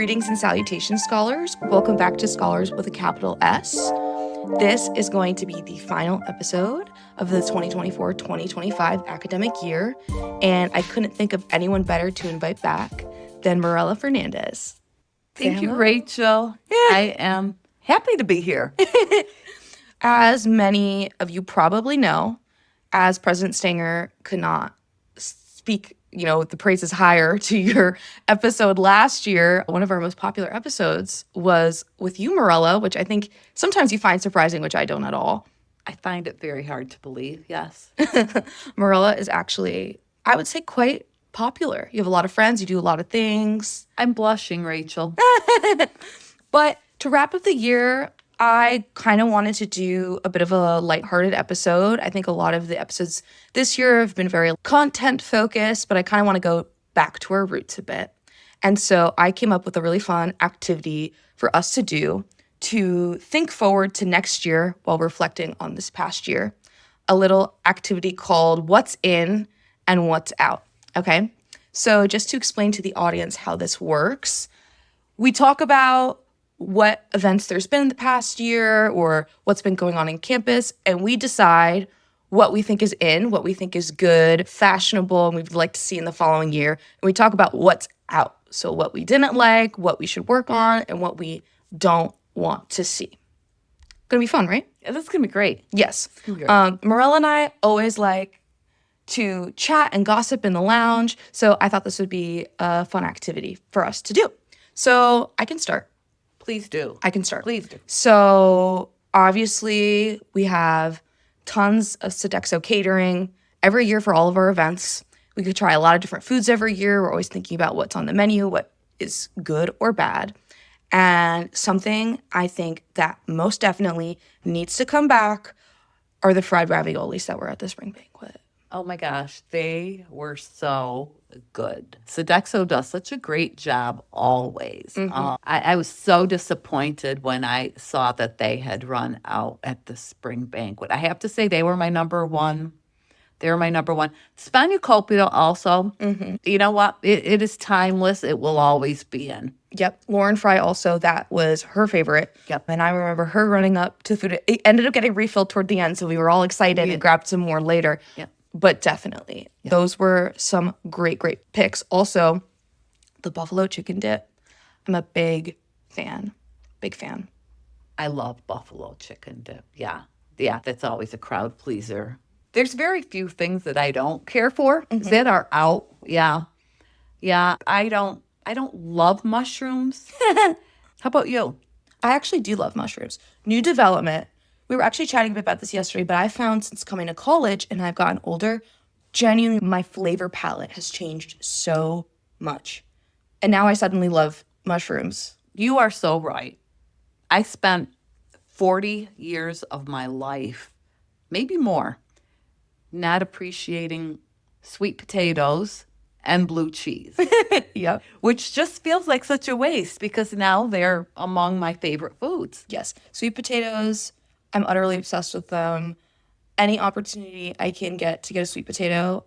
Greetings and salutations, scholars. Welcome back to Scholars with a capital S. This is going to be the final episode of the 2024-2025 academic year, and I couldn't think of anyone better to invite back than Mirella Fernandez. Thank you, Rachel. I am happy to be here. As many of you probably know, as President Stanger could not speak, the praises higher to your episode last year, one of our most popular episodes was with you, Mirella, which I think sometimes you find surprising, which I don't at all. I find it very hard to believe, yes. Mirella is actually, I would say, quite popular. You have a lot of friends, you do a lot of things. I'm blushing, Rachel. But to wrap up the year, I kind of wanted to do a bit of a lighthearted episode. I think a lot of the episodes this year have been very content focused, but I kind of want to go back to our roots a bit. And so I came up with a really fun activity for us to do to think forward to next year while reflecting on this past year. A little activity called What's In and What's Out. Okay? So just to explain to the audience how this works, we talk about what events there's been in the past year or what's been going on in campus, and we decide what we think is in, what we think is good, fashionable, and we'd like to see in the following year. And we talk about what's out. So what we didn't like, what we should work on, and what we don't want to see. Gonna be fun, right? Yeah, that's going to be great. Yes. Mirella and I always like to chat and gossip in the lounge, so I thought this would be a fun activity for us to do. So I can start. Please do. I can start. Please do. So obviously we have tons of Sodexo catering every year for all of our events. We could try a lot of different foods every year. We're always thinking about what's on the menu, what is good or bad. And something I think that most definitely needs to come back are the fried raviolis that were at the spring banquet. Oh my gosh, they were so good. Sodexo does such a great job always. I was so disappointed when I saw that they had run out at the spring banquet. I have to say they were my number one. They were my number one. Spanakopita also, you know what? It is timeless. It will always be in. Yep. Lauren Fry also, that was her favorite. Yep. And I remember her running up to food. It ended up getting refilled toward the end, so we were all excited and grabbed some more later. Yep. But definitely, those were some great picks. Also, the buffalo chicken dip. I'm a big fan. Big fan. I love buffalo chicken dip. Yeah, that's always a crowd pleaser. There's very few things that I don't care for that are out. Yeah. I don't love mushrooms. How about you? I actually do love mushrooms. New development. We were actually chatting a bit about this yesterday, but I found since coming to college and I've gotten older, genuinely my flavor palette has changed so much. And now I suddenly love mushrooms. You are so right. I spent 40 years of my life, maybe more, not appreciating sweet potatoes and blue cheese. Yep. Which just feels like such a waste because now they're among my favorite foods. Yes. Sweet potatoes, I'm utterly obsessed with them. Any opportunity I can get to get a sweet potato,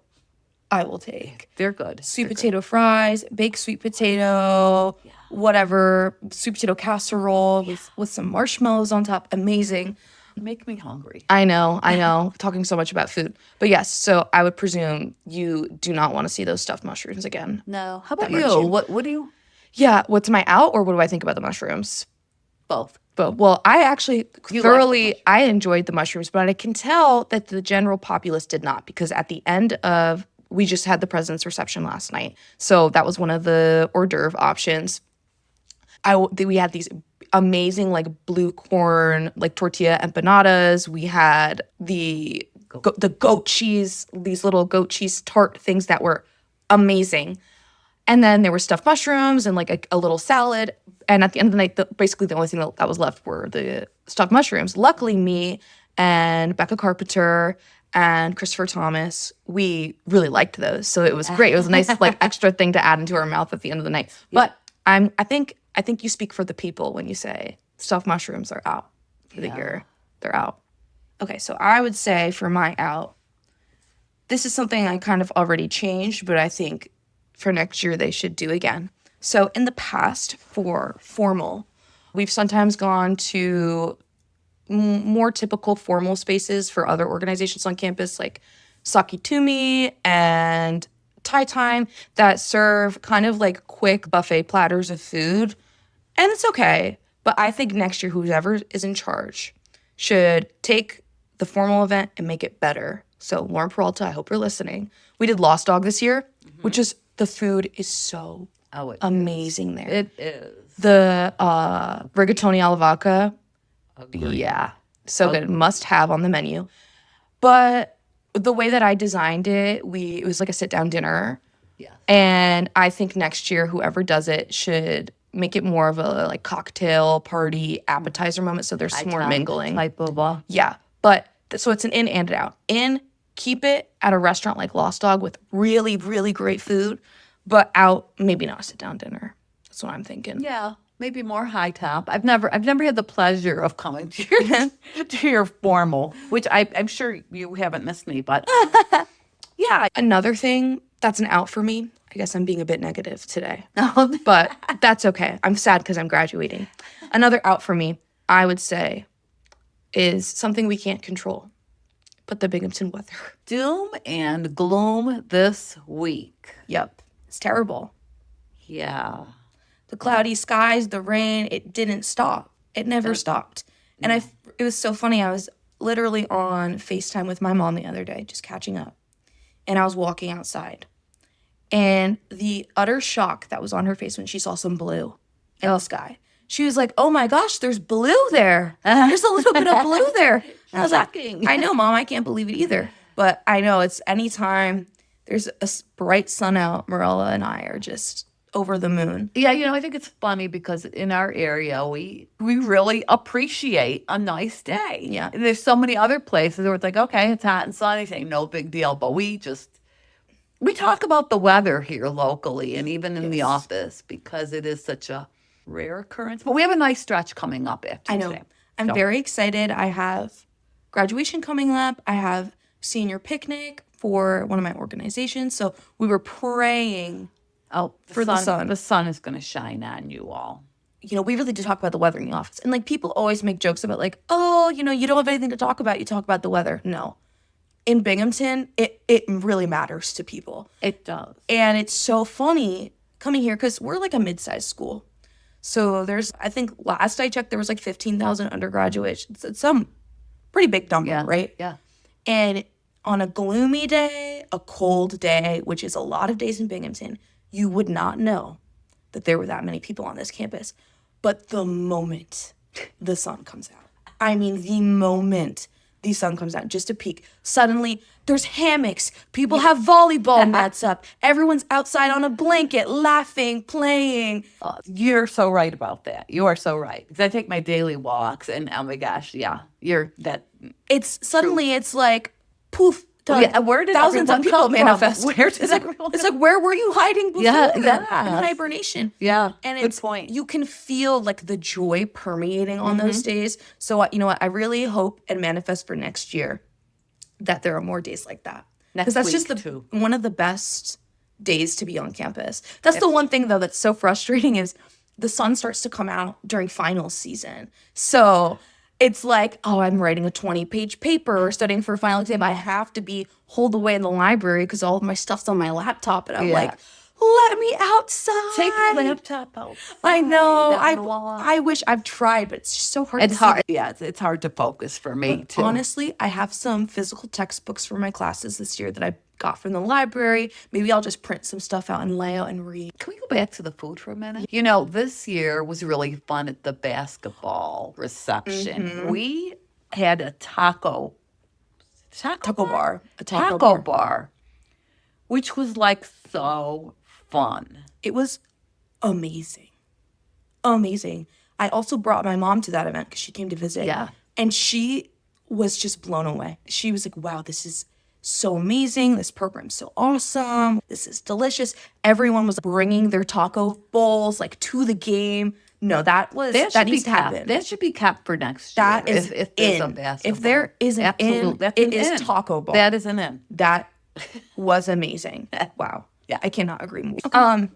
I will take. They're good. Sweet potato fries, baked sweet potato, whatever, sweet potato casserole with some marshmallows on top. Amazing. You make me hungry. I know. Talking so much about food. But yes, so I would presume you do not want to see those stuffed mushrooms again. No. How about you? What do you? Yeah, what's my out or what do I think about the mushrooms? Both. But well, I actually I enjoyed the mushrooms, but I can tell that the general populace did not because at the end of, we just had the president's reception last night. So that was one of the hors d'oeuvre options. We had these amazing blue corn, tortilla empanadas. We had the goat cheese, these little goat cheese tart things that were amazing. And then there were stuffed mushrooms and a little salad. And at the end of the night, basically the only thing that was left were the stuffed mushrooms. Luckily, me and Becca Carpenter and Christopher Thomas, we really liked those. So it was great. It was a nice extra thing to add into our mouth at the end of the night. But I think you speak for the people when you say stuffed mushrooms are out for the year. They're out. Okay, so I would say for my out, this is something I kind of already changed, but I think for next year they should do again. So in the past, for formal, we've sometimes gone to more typical formal spaces for other organizations on campus, like Sakitumi and Thai Time, that serve kind of like quick buffet platters of food. And it's okay. But I think next year, whoever is in charge should take the formal event and make it better. So Lauren Peralta, I hope you're listening. We did Lost Dog this year, which is, the food is so amazing there. It is. The rigatoni alla vodka, Agreed. yeah, so good. Must have on the menu. But the way that I designed it, it was like a sit down dinner. Yeah. And I think next year, whoever does it should make it more of a like cocktail party appetizer moment. So there's some more mingling. Type of Yeah. But so it's an in and an out. In, keep it at a restaurant like Lost Dog with really, really great food, but out, maybe not a sit down dinner. That's what I'm thinking. Yeah, maybe more high top. I've never had the pleasure of coming to your to your formal, which I'm sure you haven't missed me, but Yeah. Another thing that's an out for me, I guess I'm being a bit negative today, but that's okay. I'm sad because I'm graduating. Another out for me, I would say, is something we can't control, but the Binghamton weather. doom and gloom this week. Yep. It's terrible. Yeah. The cloudy skies, the rain, it didn't stop. It never stopped. And it was so funny. I was literally on FaceTime with my mom the other day, just catching up. And I was walking outside. And the utter shock that was on her face when she saw some blue in the sky. She was like, oh my gosh, there's blue there. There's a little bit of blue there. And I was like, I know, Mom, I can't believe it either. But I know it's anytime there's a bright sun out, Mirella and I are just over the moon. Yeah, I think it's funny because in our area, we really appreciate a nice day. Yeah. And there's so many other places where it's like, okay, it's hot and sunny, say no big deal. But we talk about the weather here locally and even in the office because it is such a rare occurrence. But we have a nice stretch coming up after I know. today. I'm very excited. I have graduation coming up. I have senior picnic for one of my organizations. So we were praying. Oh, For the sun. The sun is going to shine on you all. We really do talk about the weather in the office. And like people always make jokes about like, oh, you don't have anything to talk about. You talk about the weather. No. In Binghamton, it really matters to people. It does. And it's so funny coming here because we're like a mid-sized school. So I think last I checked, there was like 15,000 undergraduates. It's some pretty big number, right? Yeah. And on a gloomy day, a cold day, which is a lot of days in Binghamton, you would not know that there were that many people on this campus. But the moment the sun comes out, the moment the sun comes out, just a peek, suddenly there's hammocks. People have volleyball mats up. Everyone's outside on a blanket, laughing, playing. You're so right about that. You are so right. Because I take my daily walks and oh my gosh, yeah, It's like, poof. Yeah, where did thousands of people manifest? Where did everyone? It's like, where were you hiding before? In hibernation. Yeah, and good point. You can feel like the joy permeating on those days. So you know what? I really hope and manifest for next year that there are more days like that. Because that's just one of the best days to be on campus. That's the one thing though that's so frustrating is the sun starts to come out during finals season. So it's like, oh, I'm writing a 20-page paper or studying for a final exam. I have to be holed away in the library because all of my stuff's on my laptop. And I'm like, let me outside. Take your laptop out. I know. I wish I've tried, but it's just so hard. It's hard. Yeah, it's hard to focus for me too. Honestly, I have some physical textbooks for my classes this year that I got from the library. Maybe I'll just print some stuff out and lay out and read. Can we go back to the food for a minute? This year was really fun at the basketball reception. We had a taco bar, which was like so fun. It was amazing. Amazing. I also brought my mom to that event because she came to visit. Yeah. And she was just blown away. She was like, wow, this is so amazing. This program's so awesome. This is delicious. Everyone was bringing their taco bowls like to the game. No, that needs to happen. That should be kept for next year. That is if there's a basketball. If there is an in, it is taco bowl. That is an in. That was amazing. Wow. Yeah, I cannot agree more.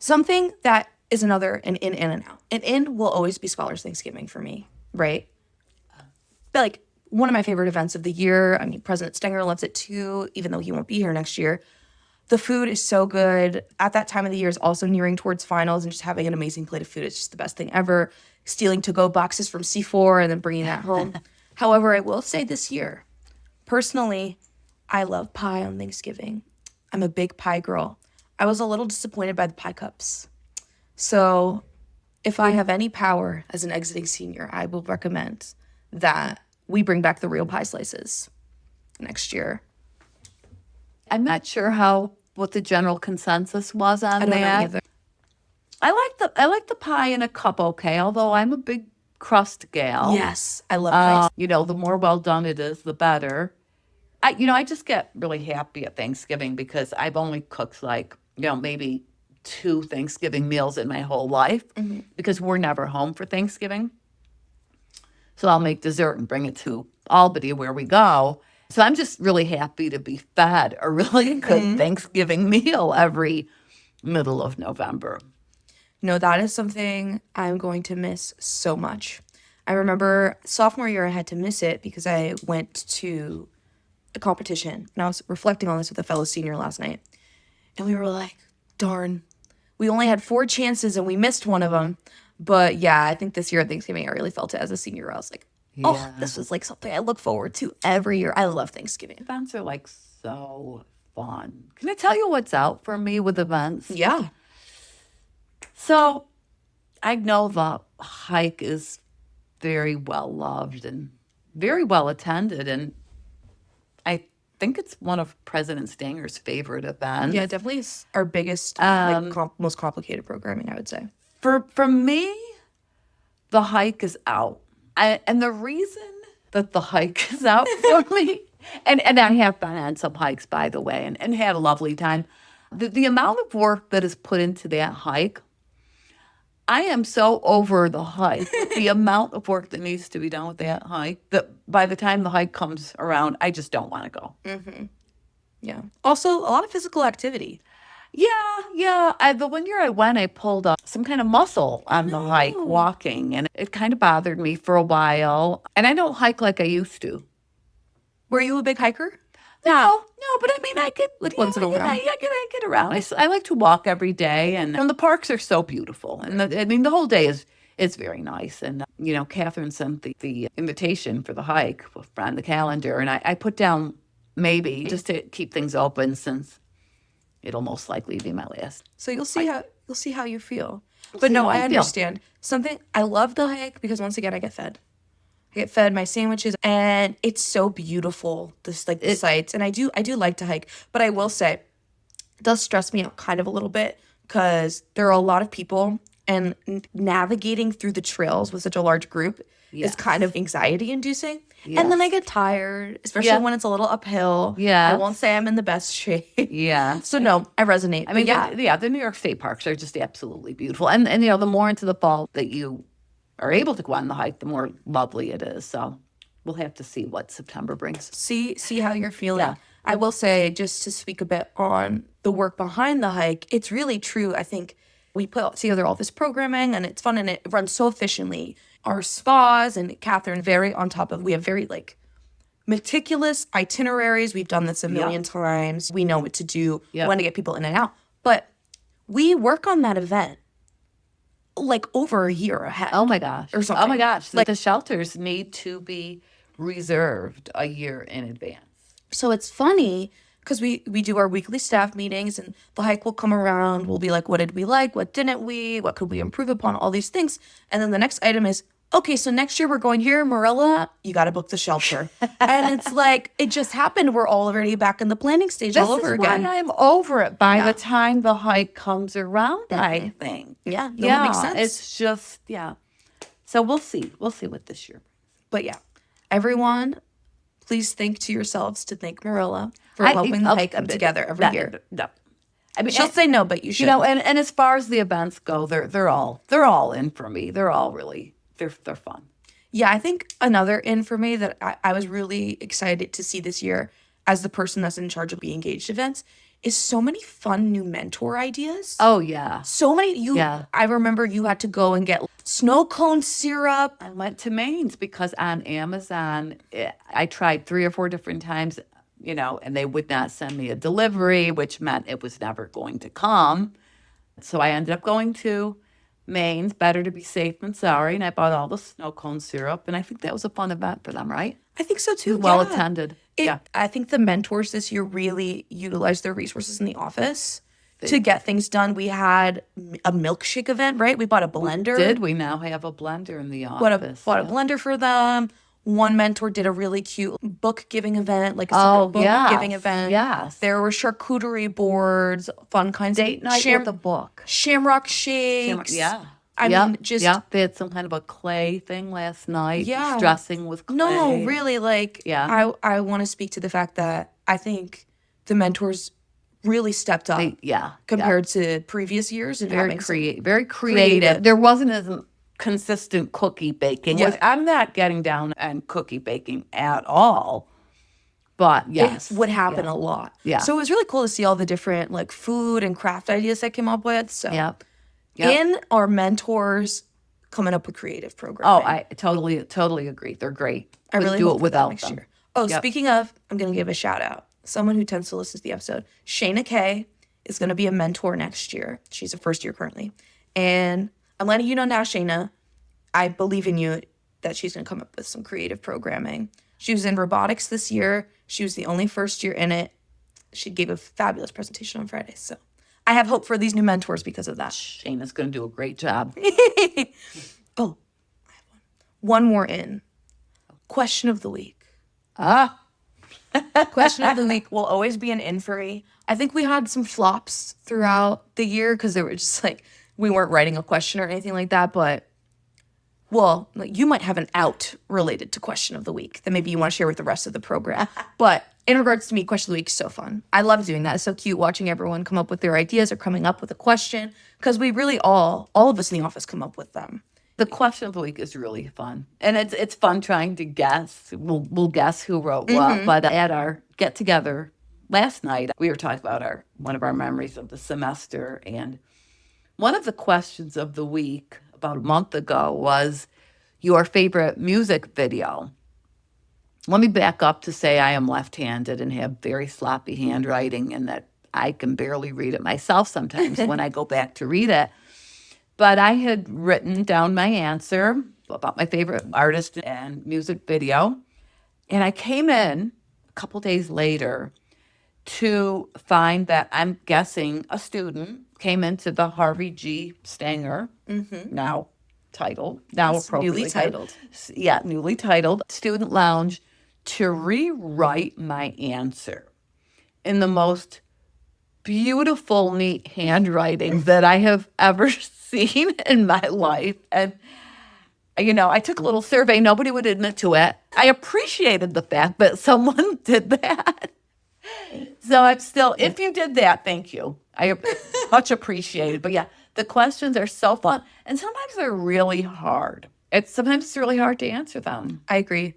Something that is another an in and out. An in will always be Scholars Thanksgiving for me, right? But like one of my favorite events of the year. I mean, President Stenger loves it too, even though he won't be here next year. The food is so good. At that time of the year is also nearing towards finals, and just having an amazing plate of food is just the best thing ever. Stealing to-go boxes from C4 and then bringing that home. However, I will say this year, personally, I love pie on Thanksgiving. I'm a big pie girl. I was a little disappointed by the pie cups. So if I have any power as an exiting senior, I will recommend that we bring back the real pie slices next year. I'm not sure what the general consensus was on I don't know that. either. I like the pie in a cup, okay, although I'm a big crust gal. Yes, I love pies. The more well done it is, the better. I just get really happy at Thanksgiving because I've only cooked maybe 2 Thanksgiving meals in my whole life because we're never home for Thanksgiving. So I'll make dessert and bring it to Albany where we go. So I'm just really happy to be fed a really good Thanksgiving meal every middle of November. No, that is something I'm going to miss so much. I remember sophomore year I had to miss it because I went to a competition, and I was reflecting on this with a fellow senior last night. And we were like, darn, we only had 4 chances and we missed one of them. But yeah, I think this year at Thanksgiving, I really felt it as a senior. I was like, this was like something I look forward to every year. I love Thanksgiving. Events are so fun. Can I tell you what's out for me with events? Yeah. So I know the hike is very well loved and very well attended. And I think it's one of President Stanger's favorite events. Yeah, definitely is our biggest, most complicated programming, I would say. For me, the hike is out. And the reason that the hike is out for me, and I have been on some hikes, by the way, and had a lovely time. The amount of work that is put into that hike, I am so over the hike, the amount of work that needs to be done with that hike, that by the time the hike comes around, I just don't want to go. Mm-hmm. Yeah. Also, a lot of physical activity. Yeah. The one year I went, I pulled up some kind of muscle on the hike walking, and it kind of bothered me for a while. And I don't hike like I used to. Were you a big hiker? No, but I mean, I could once in a while. I get around. I like to walk every day, and the parks are so beautiful. And the whole day is very nice. And Catherine sent the invitation for the hike on the calendar, and I put down maybe just to keep things open since it'll most likely be my last. So you'll see how you feel. But no, I understand. I love the hike because once again I get fed. I get fed my sandwiches, and it's so beautiful. The sights, and I do like to hike. But I will say, it does stress me out kind of a little bit because there are a lot of people, and navigating through the trails with such a large group is kind of anxiety-inducing. Yes. And then I get tired, especially when it's a little uphill. Yeah, I won't say I'm in the best shape. Yeah. So no, I resonate. I mean, the New York State parks are just absolutely beautiful, and the more into the fall that you are able to go on the hike, the more lovely it is. So we'll have to see what September brings. See how you're feeling. Yeah. I will say, just to speak a bit on the work behind the hike, it's really true. I think we put together all this programming, and it's fun, and it runs so efficiently. Our spas, and Catherine very on top of, we have very meticulous itineraries. We've done this a million times. We know what to do, when to get people in and out. But we work on that event over a year ahead. Oh my gosh. Or something. Oh my gosh. The shelters need to be reserved a year in advance. So it's funny because we do our weekly staff meetings, and the hike will come around. We'll be like, what did we like? What didn't we? What could we improve upon? All these things. And then the next item is, okay, so next year we're going here, Mirella, you got to book the shelter. And it's it just happened. We're already back in the planning stage all over again. Why I'm over it by the time the hike comes around, I think. Yeah, that makes sense. It's just, So we'll see. We'll see what this year brings. But everyone, please think to yourselves to thank Mirella for helping the hike come together every year. No. I mean, she'll say no, but you should. And as far as the events go, they're all in for me. They're all really, they're fun. Yeah, I think another in for me that I was really excited to see this year as the person that's in charge of the engaged events is so many fun new mentor ideas. Oh, yeah. So many. Yeah. I remember you had to go and get snow cone syrup. I went to Maine's because on Amazon, I tried 3 or 4 different times, and they would not send me a delivery, which meant it was never going to come. So I ended up going to Maine's, better to be safe than sorry, and I bought all the snow cone syrup, and I think that was a fun event for them, right? I think so too. Well attended. Yeah. I think the mentors this year really utilized their resources in the office to get things done. We had a milkshake event, right? We bought a blender. We now have a blender in the office. Bought a blender for them. One mentor did a really cute book giving event, like a secret book giving event. Yes. There were charcuterie boards, fun kinds of Date night with a book. Shamrock shakes. I mean, just they had some kind of a clay thing last night. Yeah. Dressing with clay. No, really, I want to speak to the fact that I think the mentors really stepped up compared to previous years and very creative. There wasn't as consistent cookie baking. Yeah. I'm not getting down on cookie baking at all. But yes. It would happen a lot. Yeah. So it was really cool to see all the different like food and craft ideas that came up with. So Yep. in our mentors coming up with creative programming. Oh, I totally agree. They're great. I really do hope it for without next them. year. Oh, speaking of, I'm going to give a shout out. Someone who tends to listen to the episode, Shayna Kay, is going to be a mentor next year. She's a first year currently. And I'm letting you know now, Shayna, I believe in you that she's going to come up with some creative programming. She was in robotics this year. She was the only first year in it. She gave a fabulous presentation on Friday. So I have hope for these new mentors because of that. Shayna's going to do a great job. Oh, I have one more in. Question of the week. Question of the week will always be an in for me. I think we had some flops throughout the year because they were just like, we weren't writing a question or anything like that. But, well, like, you might have an out related to question of the week that maybe you want to share with the rest of the program. But in regards to me, question of the week is so fun. I love doing that. It's so cute watching everyone come up with their ideas or coming up with a question because we really all of us in the office come up with them. The question of the week is really fun. And it's fun trying to guess. We'll guess who wrote what. But at our get-together last night, we were talking about one of our memories of the semester. And one of the questions of the week about a month ago was your favorite music video. Let me back up to say I am left-handed and have very sloppy handwriting and that I can barely read it myself sometimes when I go back to read it. But I had written down my answer about my favorite artist and music video. And I came in a couple days later to find that I'm guessing a student came into the Harvey G. Stanger, now appropriately newly titled. Yeah, newly titled Student Lounge to rewrite my answer in the most beautiful, neat handwriting that I have ever seen in my life. And, I took a little survey. Nobody would admit to it. I appreciated the fact that someone did that. So I'm still, if you did that, thank you. I much appreciated. But yeah, the questions are so fun. And sometimes they're really hard. Sometimes it's really hard to answer them. I agree.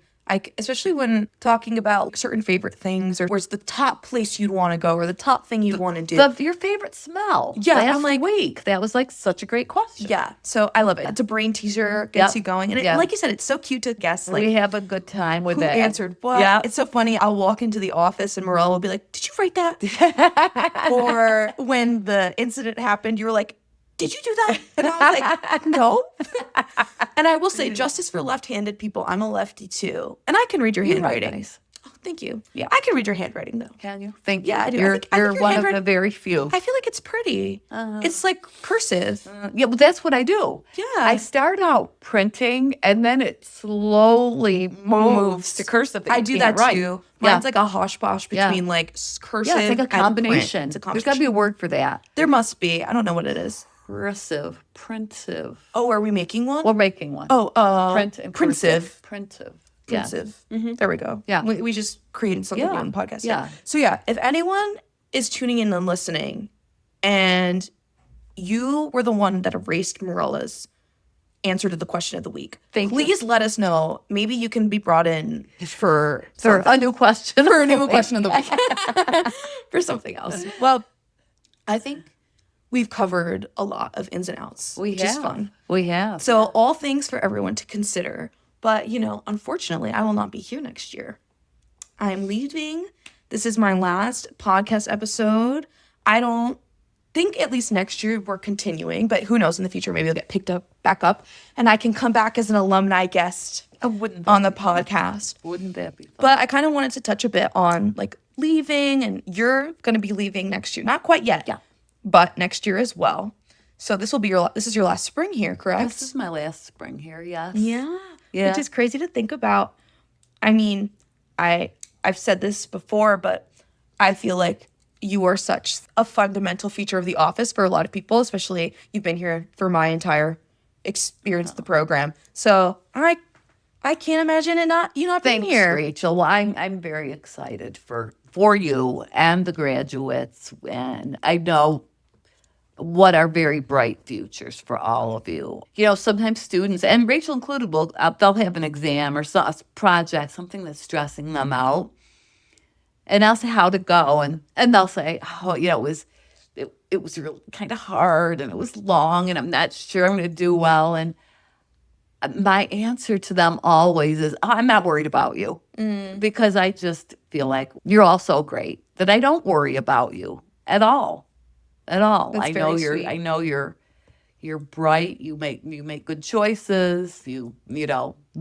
Especially when talking about certain favorite things or where's the top place you'd want to go or the top thing you'd want to do. Your favorite smell. Yeah, last I'm like, week. That was like such a great question. Yeah, so I love it. It's a brain teaser, gets you going. And like you said, it's so cute to guess. Like, we have a good time with who it. answered what? Yeah. It's so funny. I'll walk into the office and Mirella will be like, did you write that? Or when the incident happened, you were like, did you do that? And I was like, no. And I will say, justice for left-handed people. I'm a lefty too. And I can read your handwriting. Nice. Oh, thank you. Yeah. I can read your handwriting though. Can you? Thank you. Yeah, I do. You're, I think your one of the very few. I feel like it's pretty. It's like cursive. Yeah, well, that's what I do. Yeah. I start out printing and then it slowly moves to cursive. I do that too. Mine's like a hosh-posh between like cursive. Yeah, it's like a combination. It's a combination. There's got to be a word for that. There must be. I don't know what it is. Cursive, printive. Oh, are we making one? We're making one. Oh, print and printive. Printive. Printive. There we go. Yeah. We just created something new on the podcast. Yeah. So yeah, if anyone is tuning in and listening and you were the one that erased Mirella's answer to the question of the week. Thank you. Please let us know. Maybe you can be brought in for A new question. for a new question of the week. For something else. Well, I think we've covered a lot of ins and outs, which is fun. We have. So all things for everyone to consider. But, unfortunately, I will not be here next year. I'm leaving. This is my last podcast episode. I don't think at least next year we're continuing, but who knows, in the future maybe it'll get picked up back up and I can come back as an alumni guest on the podcast. Wouldn't that be fun? But I kind of wanted to touch a bit on like leaving, and you're going to be leaving next year. Not quite yet. Yeah. But next year as well. So this is your last spring here, correct? This is my last spring here, yes. Yeah. Yeah. Which is crazy to think about. I mean, I've said this before, but I feel like you are such a fundamental feature of The Office for a lot of people, especially you've been here for my entire experience of the program. So I can't imagine you not being Thanks, here. Rachel. Well, I'm very excited for you and the graduates, and I know what are very bright futures for all of you. Sometimes students, and Rachel included, they'll have an exam or a project, something that's stressing them out. And I'll say how to go, and they'll say, oh, it was really kind of hard, and it was long, and I'm not sure I'm going to do well. And my answer to them always is, oh, I'm not worried about you, because I just feel like you're all so great that I don't worry about you at all. That's I know sweet. I know you're bright. You make good choices. The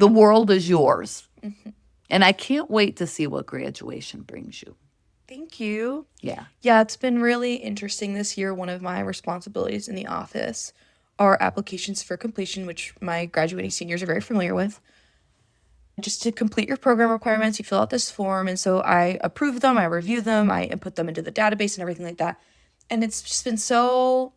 world is yours. Mm-hmm. And I can't wait to see what graduation brings you. Thank you. Yeah. Yeah, it's been really interesting this year. One of my responsibilities in the office are applications for completion, which my graduating seniors are very familiar with. Just to complete your program requirements, you fill out this form. And so I approve them, I review them, I input them into the database and everything like that. And it's just been so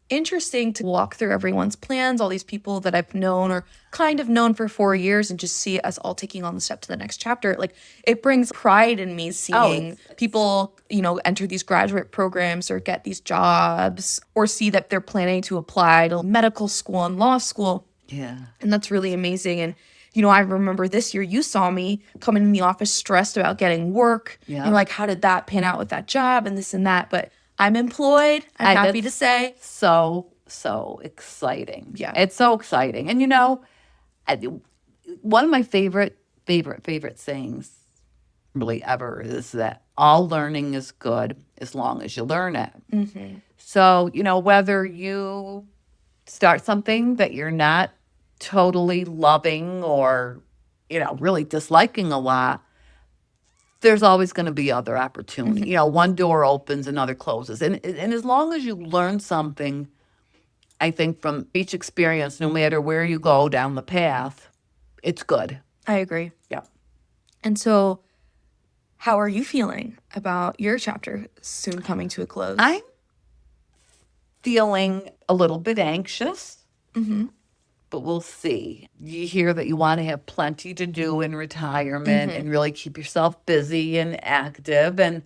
interesting to walk through everyone's plans, all these people that I've known or kind of known for 4 years, and just see us all taking on the step to the next chapter. Like, it brings pride in me seeing people, enter these graduate programs or get these jobs, or see that they're planning to apply to medical school and law school. Yeah. And that's really amazing. And, I remember this year you saw me coming in the office stressed about getting work. Yeah. You're like, how did that pan out with that job and this and that? But I'm employed. I'm happy to say. So exciting. Yeah. It's so exciting. And one of my favorite sayings really ever is that all learning is good as long as you learn it. Mm-hmm. So, whether you start something that you're not totally loving or, really disliking a lot, there's always going to be other opportunity. Mm-hmm. One door opens, another closes. And as long as you learn something, I think from each experience, no matter where you go down the path, it's good. I agree. Yeah. And so how are you feeling about your chapter soon coming to a close? I'm feeling a little bit anxious. Mm-hmm. But we'll see. You hear that you want to have plenty to do in retirement and really keep yourself busy and active. And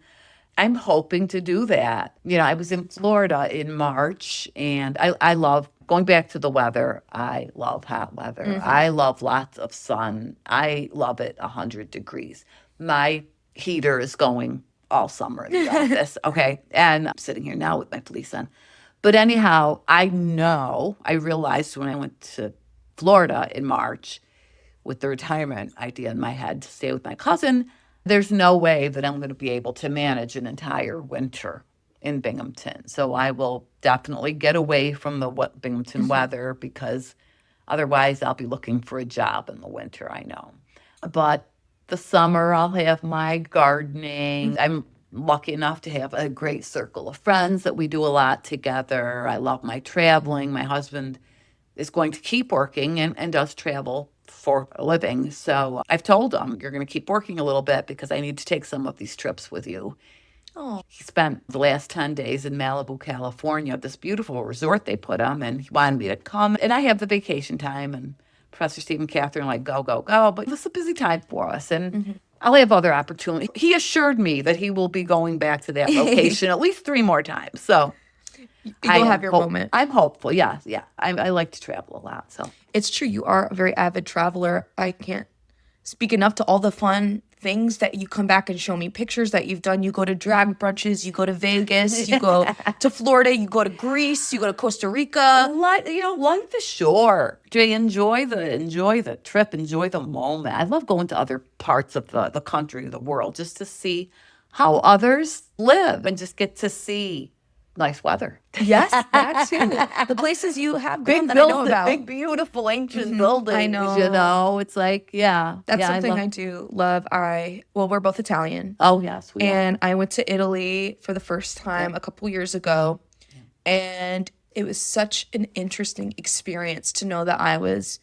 I'm hoping to do that. I was in Florida in March, and I love going back to the weather. I love hot weather. Mm-hmm. I love lots of sun. I love it 100 degrees. My heater is going all summer in the office, okay? And I'm sitting here now with my fleece on. But anyhow, I realized when I went to Florida in March with the retirement idea in my head to stay with my cousin, there's no way that I'm going to be able to manage an entire winter in Binghamton. So I will definitely get away from the Binghamton weather, because otherwise I'll be looking for a job in the winter, I know. But the summer I'll have my gardening. I'm lucky enough to have a great circle of friends that we do a lot together. I love my traveling. My husband is going to keep working and does travel for a living. So I've told him, you're going to keep working a little bit because I need to take some of these trips with you. Oh. He spent the last 10 days in Malibu, California, this beautiful resort they put him, and he wanted me to come. And I have the vacation time, and Professor Steve and Catherine are like, go, go, go. But it's a busy time for us. And I'll have other opportunities. He assured me that he will be going back to that location at least 3 more times. So You'll have your moment. I'm hopeful. Yeah. I like to travel a lot. So It's true. You are a very avid traveler. I can't speak enough to all the fun things that you come back and show me pictures that you've done. You go to drag brunches, you go to Vegas, you go to Florida, you go to Greece, you go to Costa Rica. life is short. Jay, enjoy the trip, enjoy the moment. I love going to other parts of the country, the world, just to see how others live and just get to see nice weather. Yes, that too. The places you have been that I know about. Big, beautiful, ancient buildings. I know. It's like, yeah. That's yeah, something I do love. We're both Italian. Oh, yes. We are. And I went to Italy for the first time a couple years ago. And it was such an interesting experience to know that I was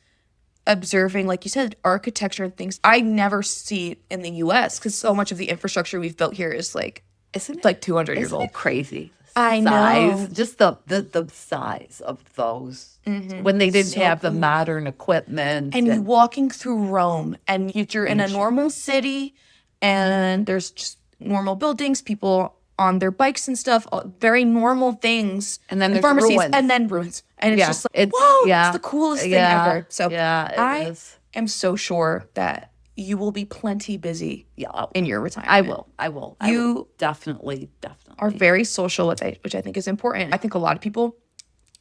observing, like you said, architecture and things I never see in the U.S. because so much of the infrastructure we've built here is like, Isn't like 200 years Isn't old. it crazy? I Size, know. just the size of those when they didn't So have the cool. modern equipment. And you walking through Rome and you're in a normal city and there's just normal buildings, people on their bikes and stuff, very normal things. And then there's pharmacies ruins. and then ruins. And it's Yeah, just like, it's- whoa, yeah, it's the coolest thing yeah, ever. So yeah, it I is. am so sure that you will be plenty busy Yeah, in your retirement. I will. You definitely. are very social, which I think is important. I think a lot of people,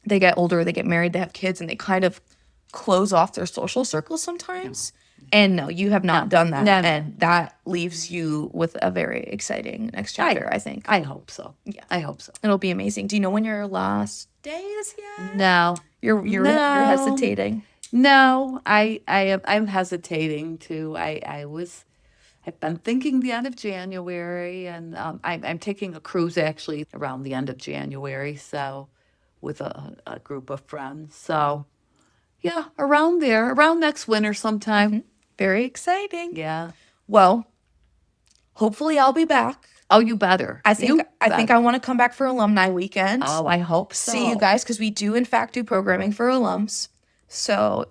they get older, they get married, they have kids, and they kind of close off their social circles sometimes. And no, you have not done that. No. And that leaves you with a very exciting next chapter, I think. I hope so. Yeah. I hope so. It'll be amazing. Do you know when your last day is yet? No, You're No. hesitating. no, I'm hesitating to. I've been thinking the end of January, and I'm taking a cruise actually around the end of January, so with a group of friends. So, yeah, around there, around next winter sometime. Very exciting. Yeah. Well, hopefully I'll be back. Oh, you better. I think I want to come back for alumni weekend. Oh, I hope so. See you guys because we do in fact do programming for alums. So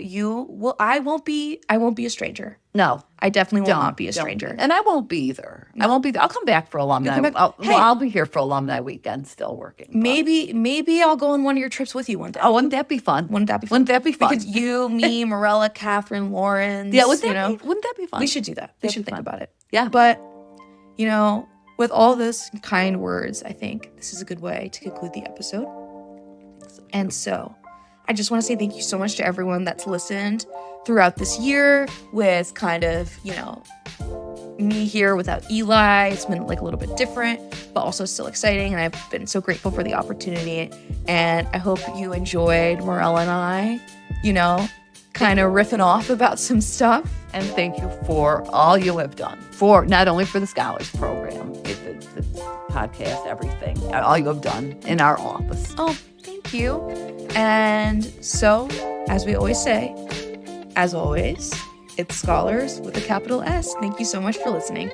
I won't be a stranger. No, I definitely will don't not be a don't stranger. and I won't be either. I won't be. I'll come back for alumni. come back? Hey. I'll be here for alumni weekend, still working. but- Maybe I'll go on one of your trips with you one day. Oh, wouldn't that be fun? Wouldn't that be fun? Wouldn't that be fun? Because you, me, Mirella, Catherine, Lawrence. Yeah, wouldn't that be fun? We should do that. We That'd should be think fun. about it. Yeah. But, with all this kind words, I think this is a good way to conclude the episode. And so I just want to say thank you so much to everyone that's listened throughout this year with kind of, me here without Eli. It's been like a little bit different, but also still exciting. And I've been so grateful for the opportunity. And I hope you enjoyed Mirella and I, kind of riffing off about some stuff. And thank you for all you have done for not only for the Scholars Program, the podcast, everything, all you have done in our office. Oh, thank you. And so, as we always say, as always, it's Scholars with a capital S. Thank you so much for listening.